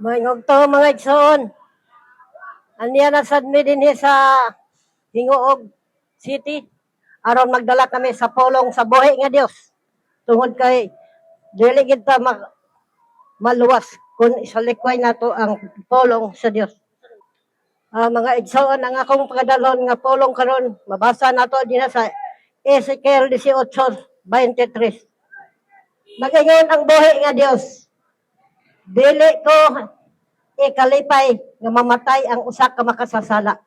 Mayong to mga igsoon. Aniya na sad mi dinhi sa Hingoog City. Aron magdala kami sa pulong sa buhi nga Dios. Tungod kay dili kita maluwas kung isalikway nato ang pulong sa Dios. Mga igsoon, ang akong pagadalon nga pulong karon mabasa nato dinha sa Ezekiel 18:23. Nagingon ang buhi nga Dios. Dili ko ikalipay nga mamatay ang usa ka makasasala.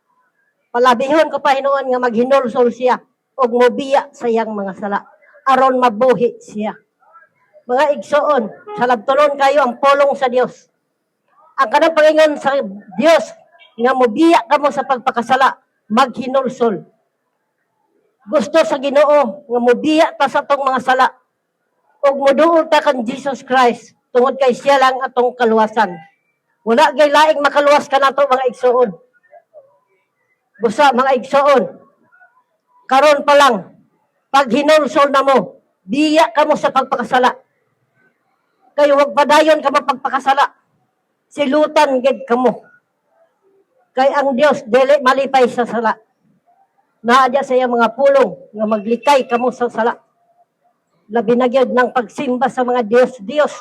Palabihon ko pa hinuon nga maghinulsol siya og mobiya sa iyang mga sala aron mabuhi siya. Mga igsoon, salabtunon kayo ang pulong sa Dios. Ang kanang pangingon sa Dios nga mobiya kamo sa pagpakasala, maghinulsol. Gusto sa Ginoo nga mobiya ta sa atong mga sala ug moduol ta kan Jesus Christ tungod kay siya lang atong kaluwasan. Wala gay laing makaluwas ka nato mga igsoon. Busa mga igsoon, karon pa lang, pag hinulsol na mo, biya ka mo sa pagpakasala. Kayo wag padayon ka mapagpakasala. Silutan gid ka mo. Kay ang Dios dili malipay sa sala. Naadya sa iyang mga pulong nga maglikay ka mo sa sala. Labi na gyud ng pagsimba sa mga Dios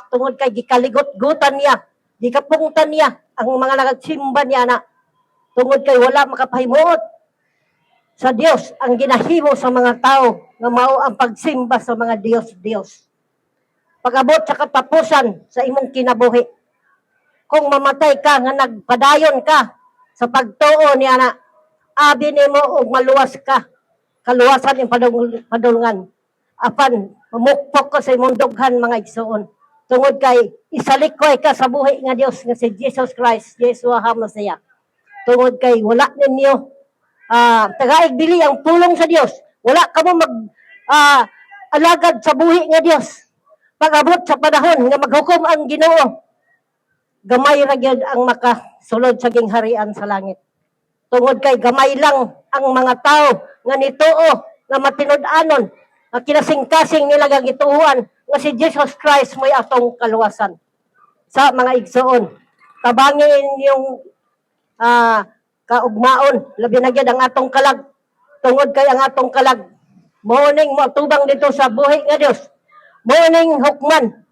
tungod kay gikaligot-gutan niya, gikapungtan niya ang mga nagsimba niya na tungod kay wala makapahimuot sa Dios ang ginahimo sa mga tao nga mao ang pagsimba sa mga Dios. Pag-abot sa katapusan sa imong kinabuhi, kung mamatay ka nga nagpadayon ka sa pagtuo niya na abi nimo og maluwas ka, kaluwasan ang padulngan. Apan mamukpok ka sa imong dughan mga igsoon. Tungod kay isalikway ka sa buhi nga Dios nga si Jesus Christ, Yeshua HaMashiach. Tungod kay wala ninyo tagaig dili ang pulong sa Dios. Wala ka mo mag alagad sa buhi nga Dios. Pag-abot sa panahon nga maghukom ang Ginoo, gamay ra gyud ang makasulod sa gingharian sa langit. Tungod kay gamay lang ang mga tao nga nituo nga matinud-anon nga kinasing-kasing nila nga gituuhan nga si Jesus Christ mo'y atong kaluwasan. Sa mga igsoon, tabangin yung kaugmaon, labi na gyud ang atong kalag. Tungod kay ang atong kalag morning mo tubang dito sa buhi nga Dios. Morning hukman.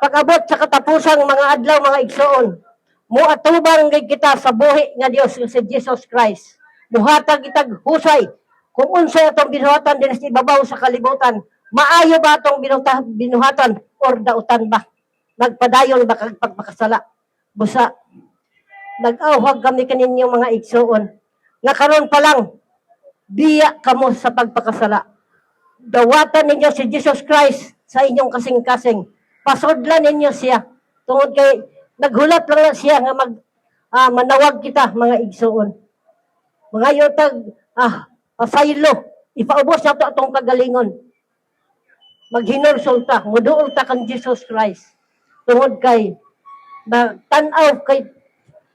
Pag-abot sa katapusang mga adlaw mga igsoon, muatubang gid kita sa buhi nga Dios si Jesus Christ. Buhatag kitag husay kung unsay atong binuhatan dinhi sa ibabaw sa kalibutan. Maayo ba atong binuhatan or dautan ba? Nagpadayon ba kag pagpakasala? Busa nag-awhag kami kaninyo mga igsoon nga karon pa lang biya kamo sa pagpakasala. Dawatan ninyo si Jesus Christ sa inyong kasing-kasing. Pasudlan ninyo siya. Tungod kay naghulat lang na siya nga manawag kita mga igsoon. Mga yutag pasaylo, ipaubos na ito atong kagalingon. Maghinulsol ta, muduol ta kang Jesus Christ. Tungod kay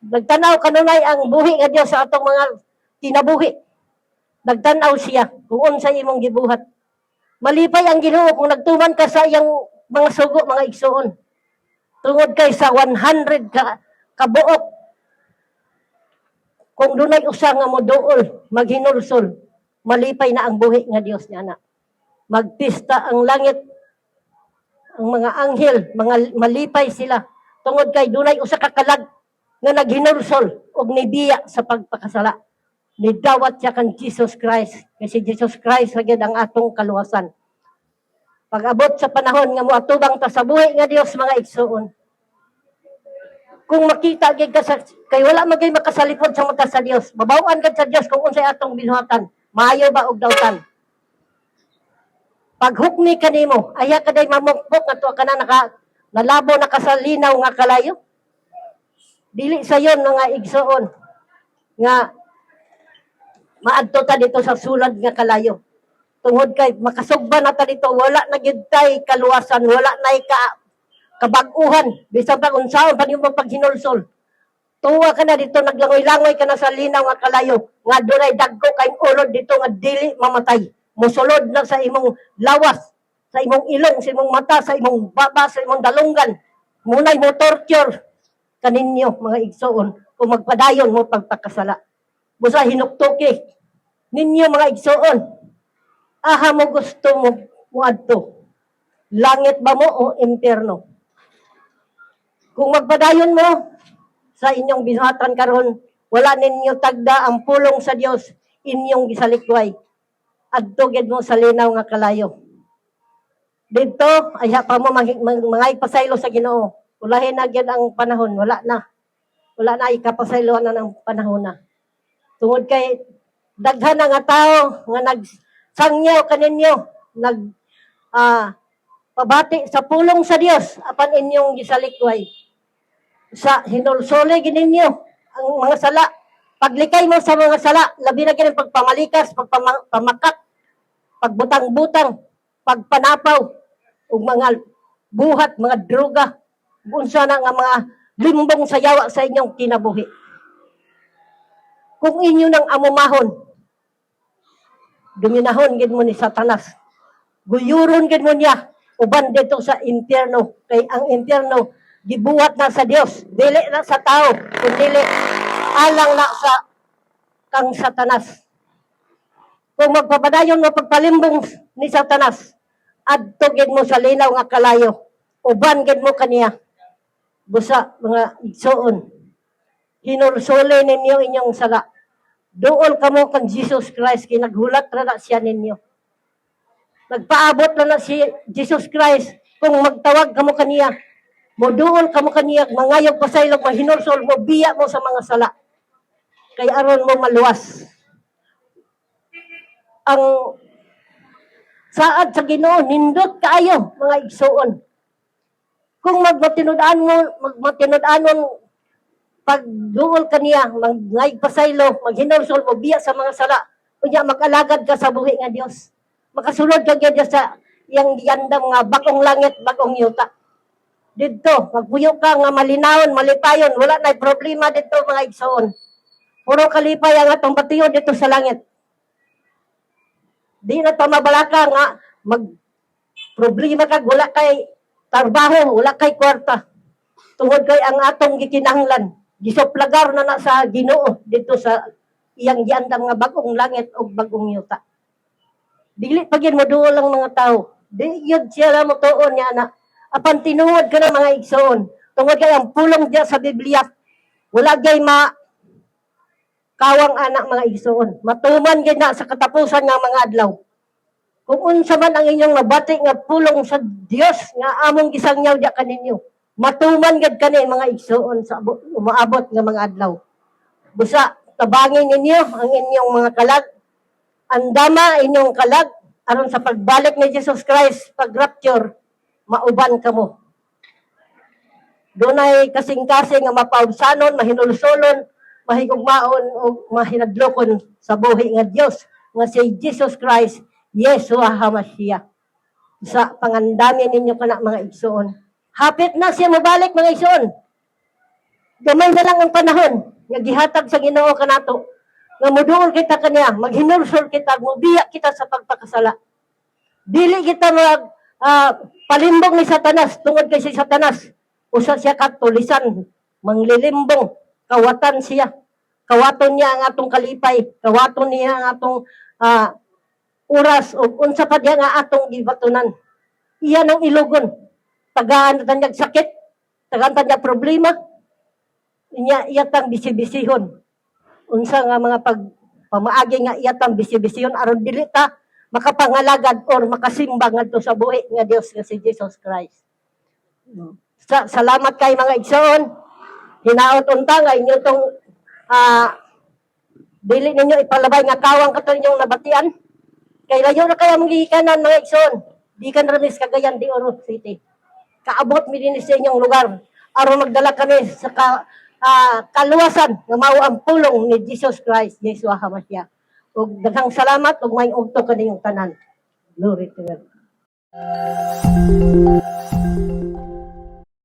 nagtanaw kanunay ang buhi nga Dios sa atong mga kinabuhi. Nagtanaw siya kung unsay imong gibuhat. Malipay ang Ginoo kung nagtuman ka sa iyang mga sugo, mga igsoon. Tungod kay sa 100 kabuok, kung dunay usa nga moduol, maghinulsol, malipay na ang buhi nga Dios niya na. Magpista ang langit, ang mga anghel, malipay sila. Tungod kay dunay usa ka kalag nga naghinulsol og nibiya sa pagpakasala. Nidawat siya kan Jesus Christ. Kasi Jesus Christ gyud ang atong kaluwasan. Pag-abot sa panahon nga moatubang ta sa buhi nga Dios mga igsoon. Kung makita gyud ka kay wala magay makasalipod sa mata sa Dios. Babaw-an ka sa Dios kung unsay atong binuhatan. Maayo ba og dawtan? Pag hukmi kanimo, aya ka day mamukpok ato ka na nalabo na kasalinaw nga kalayo. Dili sayon mga igsoon nga maadto ta dito sa sulad nga kalayo. Tungod kay makasugba na ta dito, wala na gyud tay kaluwasan, wala na kabag-uhan. Bisan pa unsaon pa nimo paghinulsol. Tuwa ka na dito, naglangoy-langoy ka na sa linaw nga kalayo, nga dunay dagko kay ulod dito nga dili mamatay. Musulod na sa imong lawas, sa imong ilong, sa imong mata, sa imong baba, sa imong dalunggan. Munay mo torture. kaninyo mga igsoon kung magpadayon mo pagpakasala. Busa hinuktoki ninyo mga igsoon. Aha mo gusto mo muadto. Langit ba mo o impyerno? Kung magpadayon mo sa inyong binuhatan karon, wala ninyo tagda ang pulong sa Dios inyong gisalikway. Adto gid mo sa linaw nga kalayo. Dito ay pa mo mga ipasaylo sa Ginoo. Ulahin na gyud ang panahon, wala na. Wala na ikapasayloan na ng panahon na. Tungod kay daghan na nga tao nga nagsangyaw kaninyo, pabati sa pulong sa Dios apan inyong gisalikway. Sa hinulsole gininyo ang mga sala. Paglikay mo sa mga sala, labi na kini pagpamalikas, pagpamakak, pagbutang-butang, pagpanapaw, ug mga buhat, mga droga, unsa na nga mga limbong sayawa sa inyong kinabuhi. Kung inyo nang amumahon, dominahon gid mo ni Satanas. Guyuron gid mo niya uban dito sa impyerno. Kay ang impyerno gibuhat na sa Dios, dili na sa tao, kundi alang na sa kang Satanas. Kung magpapadayon mo pagpalimbong ni Satanas, adto gid mo sa linaw nga kalayo. Uban gid mo kaniya. Busa mga igsoon. Hinursole ninyo inyong sala. Duol kamo kang Jesus Christ kinaghulat ra na siya ninyo. Nagpaabot na si Jesus Christ kung magtawag kamo kaniya. Moduol kamo kaniya, mangayog pasaylog, mahinursol mo, biya mo sa mga sala. Kay aron mo maluwas. Ang saad sa Ginoo nindot kaayo mga igsoon. Kung magmatinud-anon pagduol kaniya, mangayog pasaylo, maghinursol mo, biya sa mga sala. Unya mag-alagad ka sa buhi nga Dios. Makasulod ka gyud sa iyang giyandam nga bagong langit, bagong yuta. Dito, magpuyo ka nga malinawon, malipayon, wala na problema dito mga igsoon. Puro kalipay ang atong patuyo dito sa langit. Di na to mabalaka nga mag-problema ka, wala kay trabaho, wala kay kwarta. Tungod kay ang atong gikinahanglan, gisuplagar na sa Ginoo dito sa iyang giandam nga bagong langit o bagong yuta. Dili pa gyud moduol ang mga tao. Di yun siya mo tuon niya na. Apan tinuod ka na mga igsoon. Tungod kay ang pulong diya sa Biblia, wala gyay kawang anak mga igsoon. Matuman gyud na sa katapusan nga mga adlaw. Kung unsa man ang inyong nabati nga pulong sa Dios nga among gisangyaw diya kaninyo, matuman gyud kani mga igsoon sa umaabot nga mga adlaw. Busa tabangin ninyo ang inyong mga kalag, andama inyong kalag aron sa pagbalik ni Jesus Christ pag rapture mauban kamo. Dunay kasing-kasing nga mapaubsanon, mahinulsolon, mahigugmaon o mahinadlokon sa buhi nga Dios nga si Jesus Christ, Yeshua HaMashiach. Sa pangandami ninyo kana mga igsoon. Hapit na siya mabalik mga igsoon. Gamay na lang ang panahon nga gihatag sa Ginoo kanato. Nga moduol kita kaniya, maghinursol kita, mubiya kita sa pagpakasala. Dili kita palimbong ni Satanas, tungod kay si Satanas, usa siya katulisan, manglilimbong, kawatan siya. Kawaton niya ang atong kalipay, kawaton niya ang atong oras, o unsa pa diya nga atong gibatunan. Iyan ang ilugon. Tagaan na tanyag sakit, tagaan tanyag problema, iyatang bisibisihon. Unsa nga mga pamaagi nga iyatang bisibisihon, aron dili ta makapangalagad or makasimba ngadto sa buhi nga Dios nga si Jesus Christ. Salamat kay mga igsoon. Hinaot unta nga inyo tong dili ninyo ipalabay nga kawang kato inyong nabatian. Kay layo na kaya mong gihikanan mga igsoon. Di ka na sa Cagayan de Oro City. Kaabot mi din sa inyong lugar. Aron magdala kami sa kaluwasan nga mao ang pulong ni Jesus Christ, Yeshua HaMashiach. Ug daghang salamat ug may ugto kaniyong tanan. Glory to God.